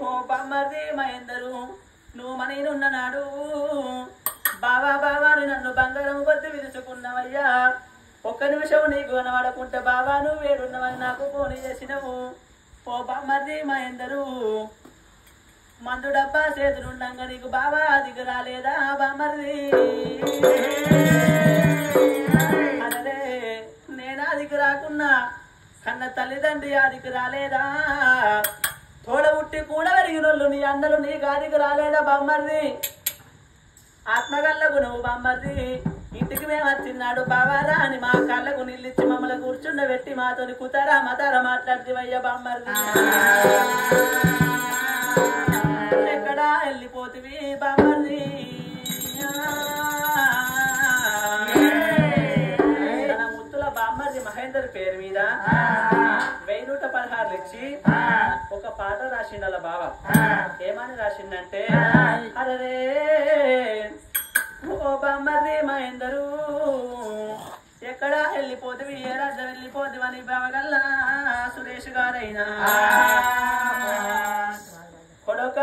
ఓ బామ్మది మహేందరు నువ్వు మనీనున్న నాడు బావా బావా నన్ను బంగారం కొద్ది విరుచుకున్నావయ్యా. ఒక్క నిమిషం నీకు కనబడకుంటే బావా నువ్వు వేడున్నవని నాకు ఫోన్ చేసినవు. ఓ బామ్మది మహేందరు మందు డబ్బా చేతులుండగా నీకు బావా అదికి రాలేదా బామ్మది? అదే నేను అదికి రాకున్నా కన్న తల్లిదండ్రి అదికి రాలేదా? తోడ ఉట్టి కూడా పెరిగినోళ్ళు నీ అన్నలు నీకు అదికి రాలేదా బామ్మది? ఆత్మగల్లకు నువ్వు బామ్మది ఇంటికి మేము వచ్చిన్నాడు బావారా అని మా కళ్ళకు నీళ్ళిచ్చి మమ్మల్ని కూర్చుండబెట్టి మాతోని కుతారా మతారా మాట్లాడితేవయ్యా బామ్మది. ఎక్కడా వెళ్ళిపోతివి బామ్మది? తన ముత్తుల బామ్మది మహేందర్ పేరు మీద 1116 ఇచ్చి ఒక పాట రాసిండల బావ. ఏమని రాసిండంటే అరే ఓ బామ్మది మహేందరు ఎక్కడా వెళ్ళిపోతివి ఏ రాజ్యం వెళ్ళిపోతివని బావగల్లా సురేష్ గారైనా కొడుక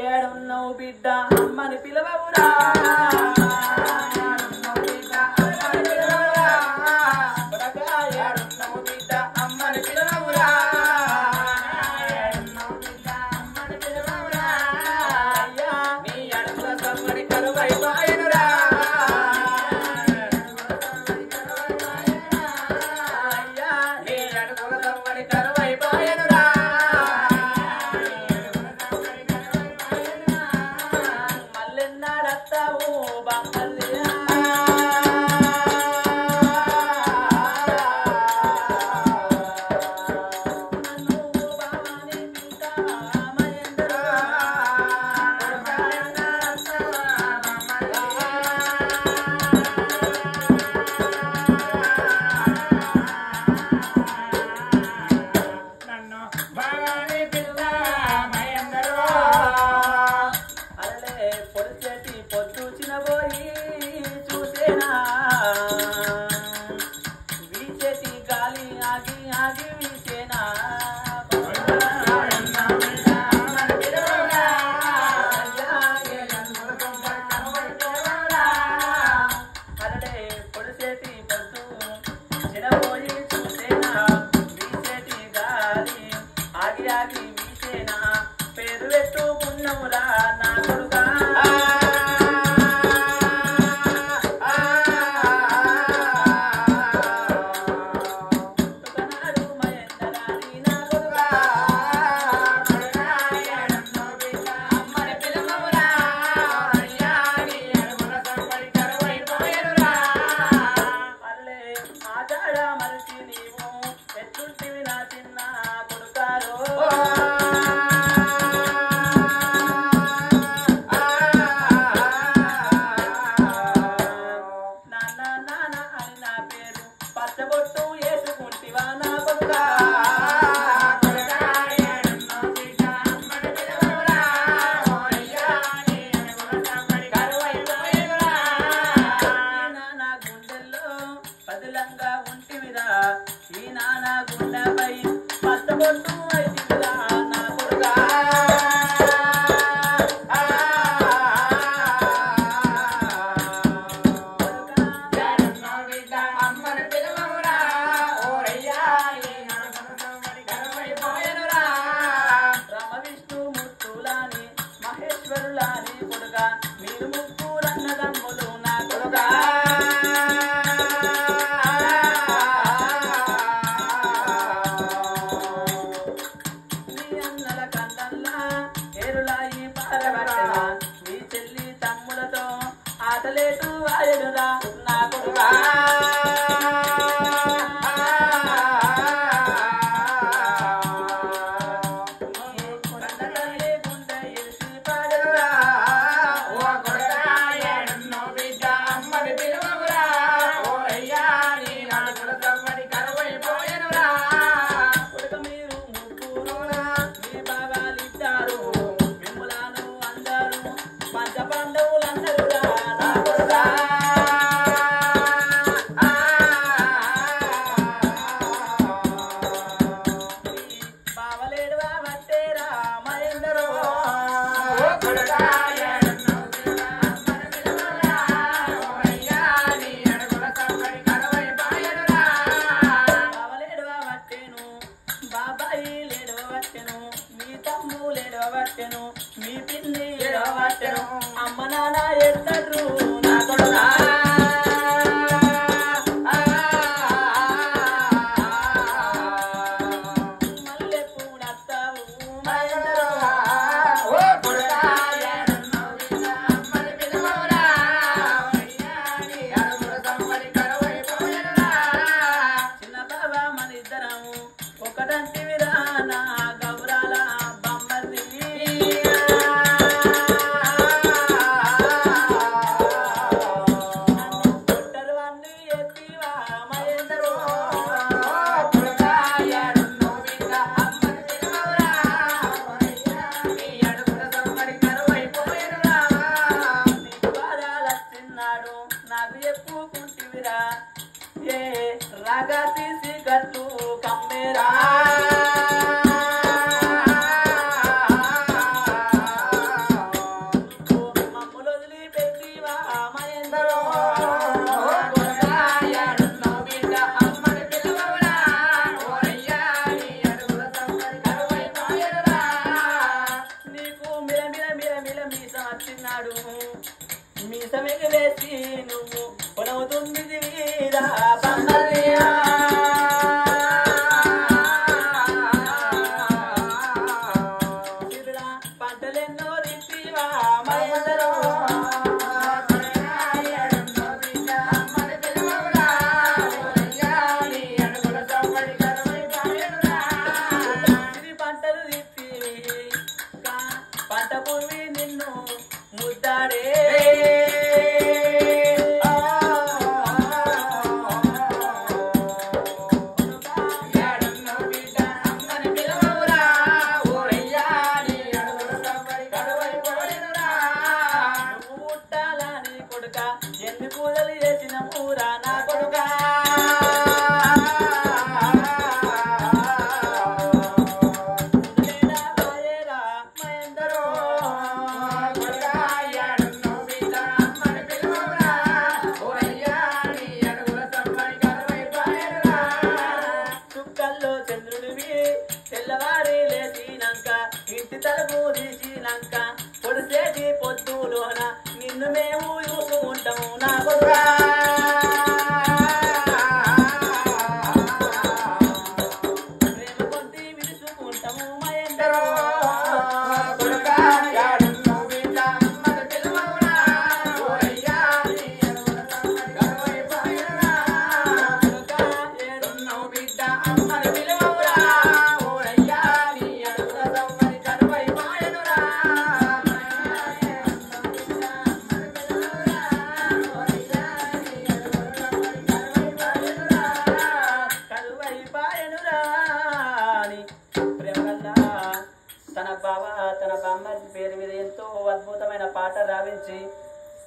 ఏడున్నవు బిడ్డ అమ్మని పిలవవురా. కొడుక ఏడున్నవు బిడ్డ అమ్మని పిలవవురా. అయ్యా నీ అడుగుల సమ్మడి కరువైపాయనురా. అయ్యా నీ అడుగుల సమ్మడి కరువైపాయనురా. మల్లెన్నాడత్తావు బామ్మది? పంచ పాండవులందరూ నా కొడుకా ఏడవబట్టెను మీ తమ్ములు ఏడవబట్టెను మీ పిన్ని ఏడవబట్టెను అమ్మ నాన్న ఎట్టరు నా కొడుకా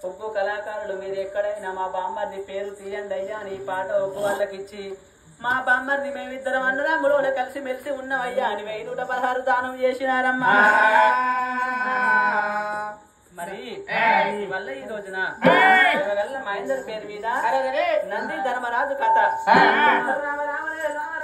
ఒగ్గు కళాకారులు మీరు ఎక్కడైనా మా బామ్మర్ది పేరు తీయండి అయ్యా అని ఈ పాట ఒగ్గు వాళ్ళకిచ్చి మా బామ్మర్ది మేమిద్దరం అన్నదమ్ములు కలిసి మెలిసి ఉన్నామయ్యా అని 116 దానం చేసినారమ్మా. మరి వల్ల ఈ రోజున మహేందర్ పేరు మీద నంది ధర్మరాజు కథ రామ రామ రామ